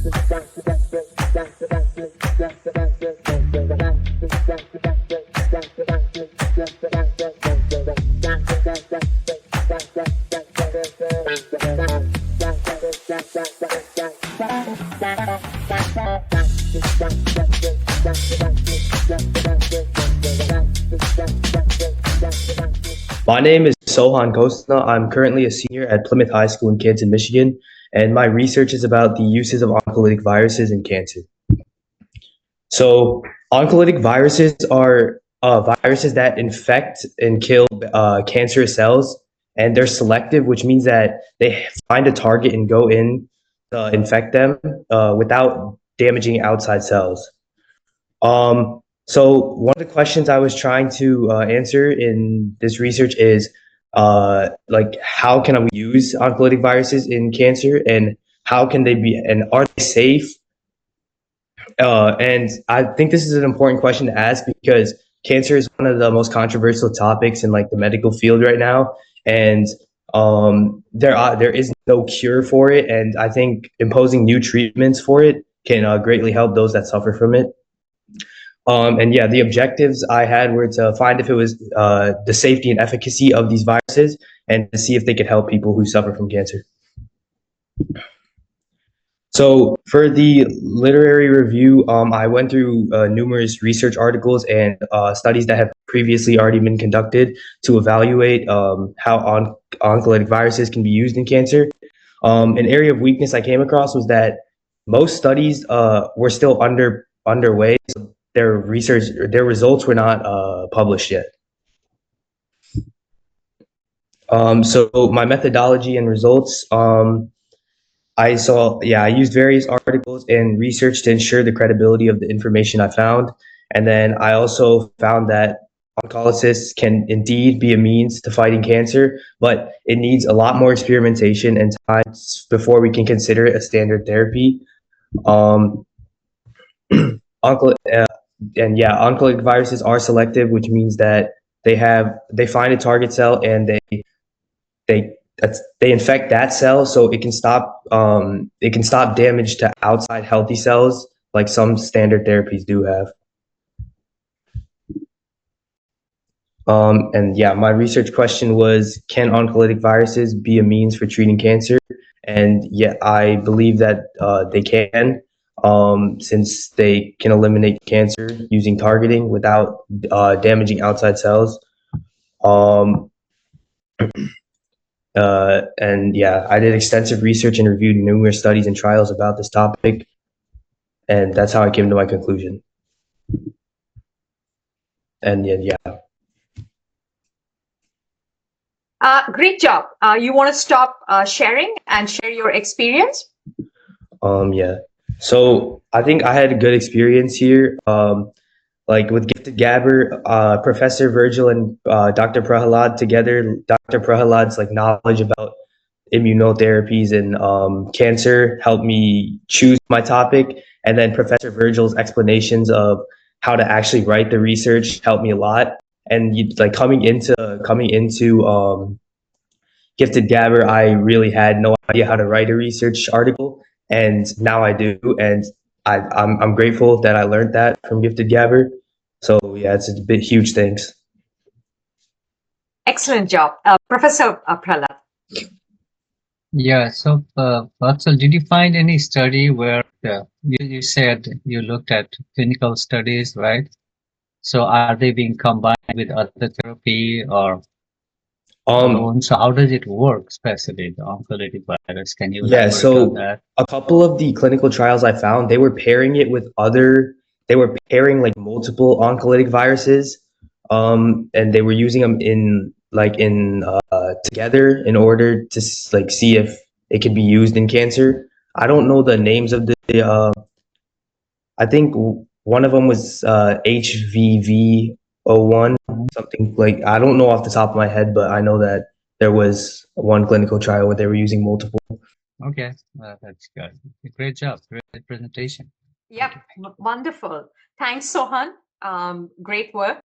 My name is Sohan Kosna. I'm currently a senior at Plymouth High School in Canton, Michigan, and my research is about the uses of oncolytic viruses in cancer. So, oncolytic viruses are viruses that infect and kill cancerous cells, and they're selective, which means that they find a target and go in to infect them without damaging outside cells. So one of the questions I was trying to answer in this research is like how can we use oncolytic viruses in cancer and how can they be and are they safe? And I think this is an important question to ask because cancer is one of the most controversial topics in like the medical field right now, and there is no cure for it, and I think imposing new treatments for it can greatly help those that suffer from it. And yeah, the objectives I had were to find if it was the safety and efficacy of these viruses and to see if they could help people who suffer from cancer. So for the literary review, I went through numerous research articles and studies that have previously already been conducted to evaluate how oncolytic viruses can be used in cancer. An area of weakness I came across was that most studies were still underway. So their results were not published yet. So my methodology and results, I used various articles and research to ensure the credibility of the information I found. And then I also found that oncolysis can indeed be a means to fighting cancer, but it needs a lot more experimentation and time before we can consider it a standard therapy. Oncolytic viruses are selective, which means that they find a target cell and they infect that cell, so it can stop damage to outside healthy cells, like some standard therapies do have. My research question was, can oncolytic viruses be a means for treating cancer? And yeah, I believe that they can, since they can eliminate cancer using targeting without damaging outside cells. I did extensive research and reviewed numerous studies and trials about this topic, and that's how I came to my conclusion. And great job. You want to stop sharing and share your experience? So I think I had a good experience here. Like with Gifted Gabber, Professor Virgil and Dr. Prahalad together. Dr. Prahalad's like knowledge about immunotherapies and cancer helped me choose my topic, and then Professor Virgil's explanations of how to actually write the research helped me a lot. And coming into Gifted Gabber, I really had no idea how to write a research article, and now I do, and I'm grateful that I learned that from Gifted Gabber. So yeah, it's a bit huge thanks. Excellent job, Professor Prahlad. Yeah. So, Vatsal, did you find any study where you said you looked at clinical studies, right? So, are they being combined with other therapy or alone? So, how does it work, especially the oncolytic virus? Can you elaborate on that? A couple of the clinical trials I found, they were pairing it with they were pairing like multiple oncolytic viruses, and they were using them together in order to see if it could be used in cancer. I don't know the names of I think one of them was HVV01, something like, I don't know off the top of my head, but I know that there was one clinical trial where they were using multiple. Okay, that's good. Great job. Great presentation. Yep, wonderful. Thanks, Sohan. Great work.